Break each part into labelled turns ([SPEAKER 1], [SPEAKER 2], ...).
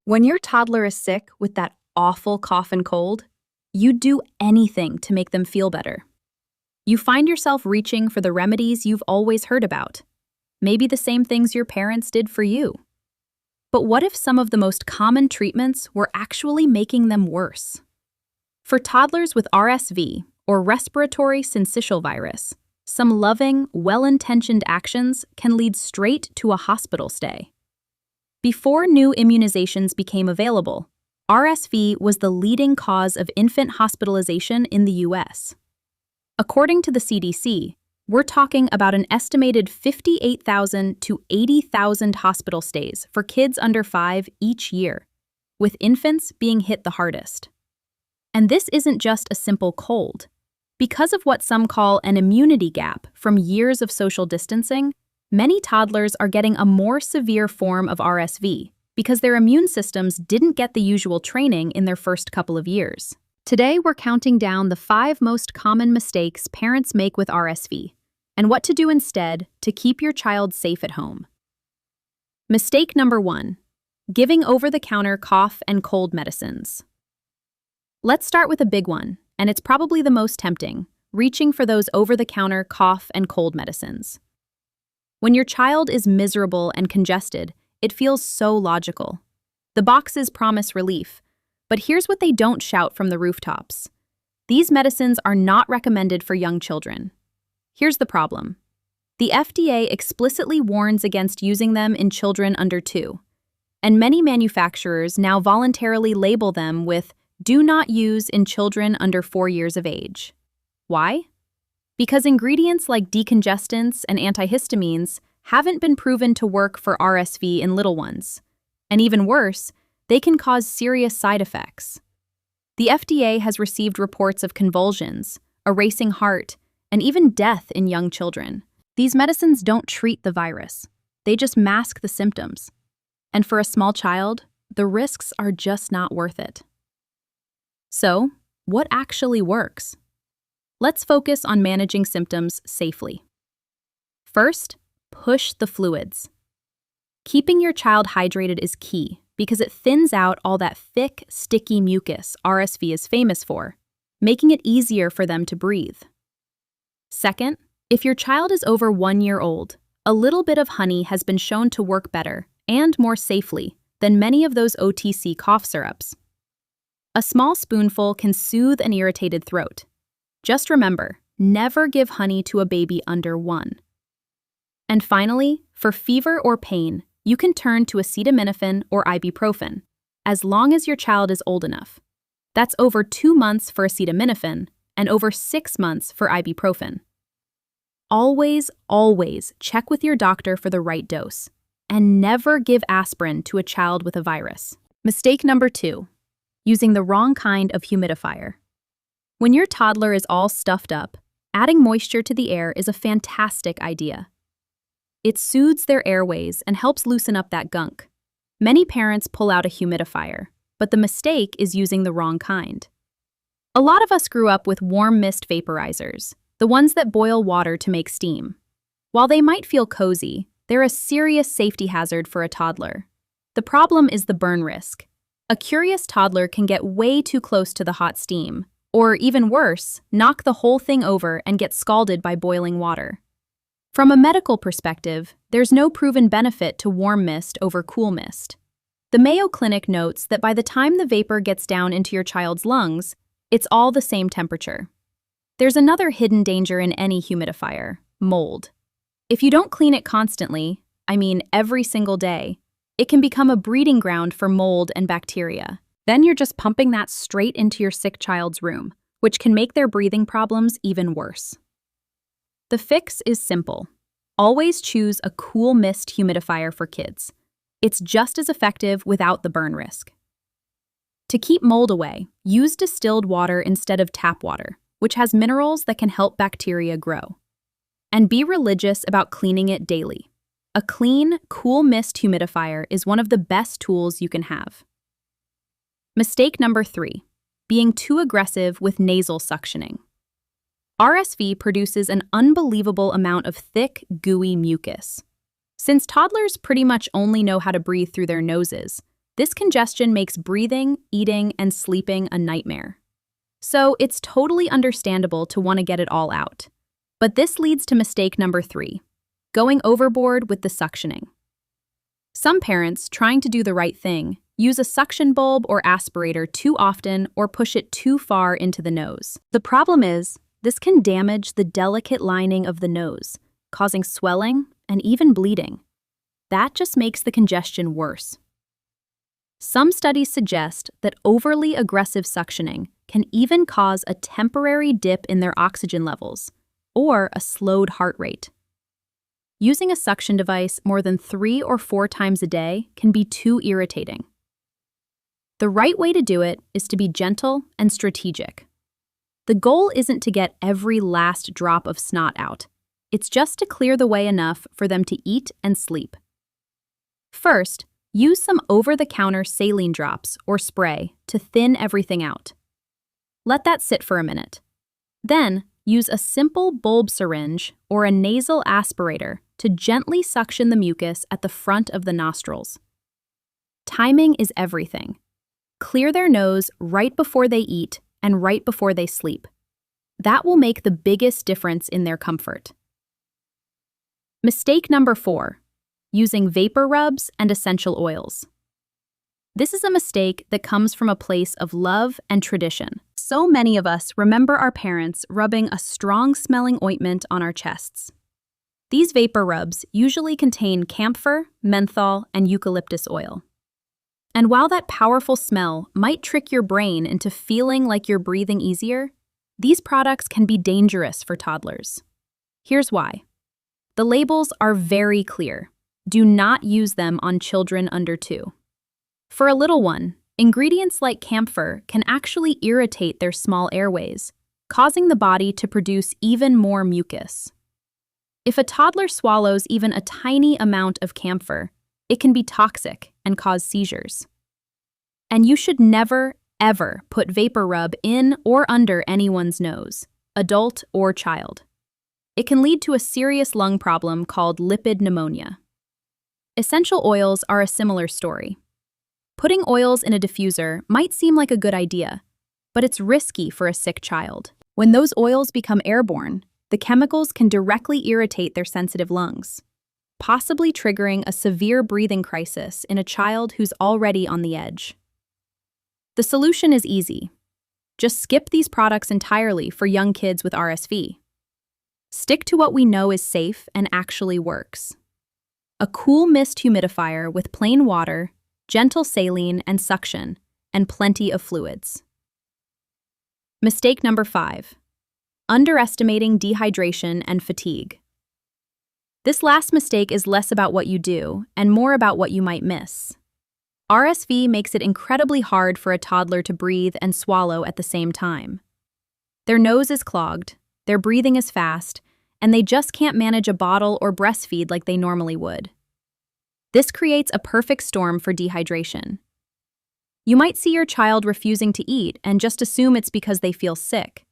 [SPEAKER 1] When your toddler is sick with that awful cough and cold, you'd do anything to make them feel better. You find yourself reaching for the remedies you've always heard about, maybe the same things your parents did for you. But what if some of the most common treatments were actually making them worse? For toddlers with RSV, or respiratory syncytial virus, some loving, well-intentioned actions can lead straight to a hospital stay. Before new immunizations became available, RSV was the leading cause of infant hospitalization in the US. According to the CDC, we're talking about an estimated 58,000 to 80,000 hospital stays for kids under 5 each year, with infants being hit the hardest. And this isn't just a simple cold. Because of what some call an immunity gap from years of social distancing, many toddlers are getting a more severe form of RSV because their immune systems didn't get the usual training in their first couple of years. Today, we're counting down the 5 most common mistakes parents make with RSV and what to do instead to keep your child safe at home. Mistake number 1: giving over-the-counter cough and cold medicines. Let's start with a big one, and it's probably the most tempting: reaching for those over-the-counter cough and cold medicines. When your child is miserable and congested, it feels so logical. The boxes promise relief, but here's what they don't shout from the rooftops. These medicines are not recommended for young children. Here's the problem. The FDA explicitly warns against using them in children under 2, and many manufacturers now voluntarily label them with "do not use in children under 4 years of age." Why? Because ingredients like decongestants and antihistamines haven't been proven to work for RSV in little ones. And even worse, they can cause serious side effects. The FDA has received reports of convulsions, a racing heart, and even death in young children. These medicines don't treat the virus. They just mask the symptoms. And for a small child, the risks are just not worth it. So, what actually works? Let's focus on managing symptoms safely. First, push the fluids. Keeping your child hydrated is key because it thins out all that thick, sticky mucus RSV is famous for, making it easier for them to breathe. Second, if your child is over 1 year old, a little bit of honey has been shown to work better and more safely than many of those OTC cough syrups. A small spoonful can soothe an irritated throat. Just remember, never give honey to a baby under 1. And finally, for fever or pain, you can turn to acetaminophen or ibuprofen, as long as your child is old enough. That's over 2 months for acetaminophen and over 6 months for ibuprofen. Always, always check with your doctor for the right dose, and never give aspirin to a child with a virus. Mistake number 2: using the wrong kind of humidifier. When your toddler is all stuffed up, adding moisture to the air is a fantastic idea. It soothes their airways and helps loosen up that gunk. Many parents pull out a humidifier, but the mistake is using the wrong kind. A lot of us grew up with warm mist vaporizers, the ones that boil water to make steam. While they might feel cozy, they're a serious safety hazard for a toddler. The problem is the burn risk. A curious toddler can get way too close to the hot steam, or even worse, knock the whole thing over and get scalded by boiling water. From a medical perspective, there's no proven benefit to warm mist over cool mist. The Mayo Clinic notes that by the time the vapor gets down into your child's lungs, it's all the same temperature. There's another hidden danger in any humidifier: mold. If you don't clean it constantly, every single day, it can become a breeding ground for mold and bacteria. Then you're just pumping that straight into your sick child's room, which can make their breathing problems even worse. The fix is simple. Always choose a cool mist humidifier for kids. It's just as effective without the burn risk. To keep mold away, use distilled water instead of tap water, which has minerals that can help bacteria grow. And be religious about cleaning it daily. A clean, cool mist humidifier is one of the best tools you can have. Mistake number 3: being too aggressive with nasal suctioning. RSV produces an unbelievable amount of thick, gooey mucus. Since toddlers pretty much only know how to breathe through their noses, This congestion makes breathing, eating, and sleeping a nightmare. So it's totally understandable to want to get it all out. But this leads to mistake number 3, going overboard with the suctioning. Some parents, trying to do the right thing, use a suction bulb or aspirator too often or push it too far into the nose. The problem is, this can damage the delicate lining of the nose, causing swelling and even bleeding. That just makes the congestion worse. Some studies suggest that overly aggressive suctioning can even cause a temporary dip in their oxygen levels or a slowed heart rate. Using a suction device more than 3 or 4 times a day can be too irritating. The right way to do it is to be gentle and strategic. The goal isn't to get every last drop of snot out. It's just to clear the way enough for them to eat and sleep. First, use some over-the-counter saline drops or spray to thin everything out. Let that sit for a minute. Then, use a simple bulb syringe or a nasal aspirator to gently suction the mucus at the front of the nostrils. Timing is everything. Clear their nose right before they eat and right before they sleep. That will make the biggest difference in their comfort. Mistake number 4, using vapor rubs and essential oils. This is a mistake that comes from a place of love and tradition. So many of us remember our parents rubbing a strong-smelling ointment on our chests. These vapor rubs usually contain camphor, menthol, and eucalyptus oil. And while that powerful smell might trick your brain into feeling like you're breathing easier, these products can be dangerous for toddlers. Here's why. The labels are very clear. Do not use them on children under 2. For a little one, ingredients like camphor can actually irritate their small airways, causing the body to produce even more mucus. If a toddler swallows even a tiny amount of camphor, it can be toxic and cause seizures. And you should never, ever put vapor rub in or under anyone's nose, adult or child. It can lead to a serious lung problem called lipid pneumonia. Essential oils are a similar story. Putting oils in a diffuser might seem like a good idea, but it's risky for a sick child. When those oils become airborne, the chemicals can directly irritate their sensitive lungs, possibly triggering a severe breathing crisis in a child who's already on the edge. The solution is easy. Just skip these products entirely for young kids with RSV. Stick to what we know is safe and actually works. A cool mist humidifier with plain water, gentle saline and suction, and plenty of fluids. Mistake number 5. Underestimating dehydration and fatigue. This last mistake is less about what you do and more about what you might miss. RSV makes it incredibly hard for a toddler to breathe and swallow at the same time. Their nose is clogged, their breathing is fast, and they just can't manage a bottle or breastfeed like they normally would. This creates a perfect storm for dehydration. You might see your child refusing to eat and just assume it's because they feel sick.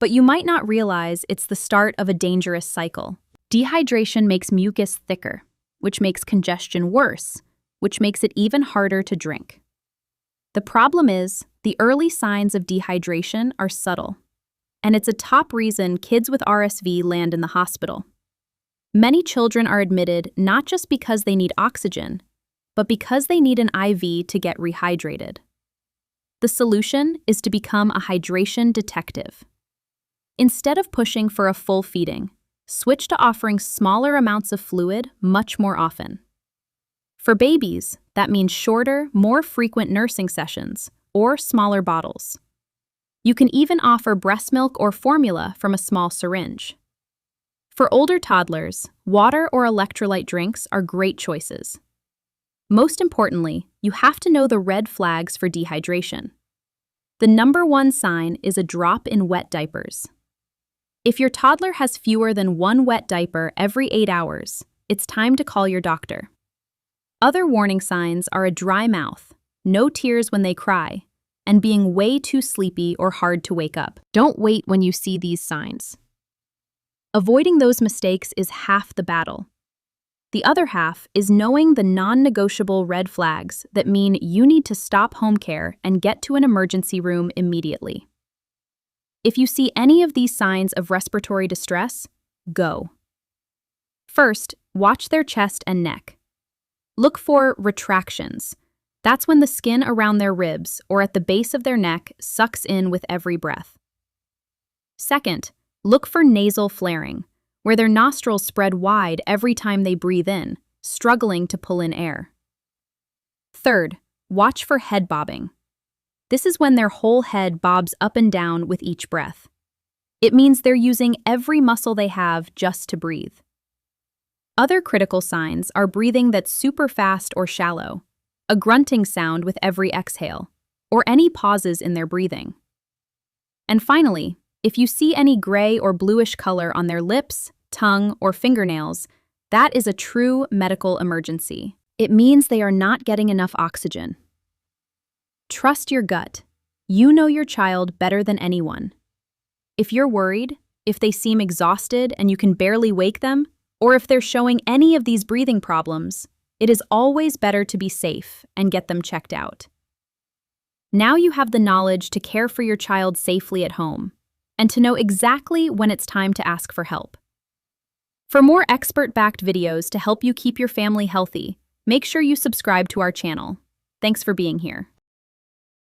[SPEAKER 1] But you might not realize it's the start of a dangerous cycle. Dehydration makes mucus thicker, which makes congestion worse, which makes it even harder to drink. The problem is, the early signs of dehydration are subtle, and it's a top reason kids with RSV land in the hospital. Many children are admitted not just because they need oxygen, but because they need an IV to get rehydrated. The solution is to become a hydration detective. Instead of pushing for a full feeding, switch to offering smaller amounts of fluid much more often. For babies, that means shorter, more frequent nursing sessions or smaller bottles. You can even offer breast milk or formula from a small syringe. For older toddlers, water or electrolyte drinks are great choices. Most importantly, you have to know the red flags for dehydration. The number 1 sign is a drop in wet diapers. If your toddler has fewer than 1 wet diaper every 8 hours, it's time to call your doctor. Other warning signs are a dry mouth, no tears when they cry, and being way too sleepy or hard to wake up. Don't wait when you see these signs. Avoiding those mistakes is half the battle. The other half is knowing the non-negotiable red flags that mean you need to stop home care and get to an emergency room immediately. If you see any of these signs of respiratory distress, go. First, watch their chest and neck. Look for retractions. That's when the skin around their ribs or at the base of their neck sucks in with every breath. Second, look for nasal flaring, where their nostrils spread wide every time they breathe in, struggling to pull in air. Third, watch for head bobbing. This is when their whole head bobs up and down with each breath. It means they're using every muscle they have just to breathe. Other critical signs are breathing that's super fast or shallow, a grunting sound with every exhale, or any pauses in their breathing. And finally, if you see any gray or bluish color on their lips, tongue, or fingernails, that is a true medical emergency. It means they are not getting enough oxygen. Trust your gut. You know your child better than anyone. If you're worried, if they seem exhausted and you can barely wake them, or if they're showing any of these breathing problems, it is always better to be safe and get them checked out. Now you have the knowledge to care for your child safely at home, and to know exactly when it's time to ask for help. For more expert-backed videos to help you keep your family healthy, make sure you subscribe to our channel. Thanks for being here.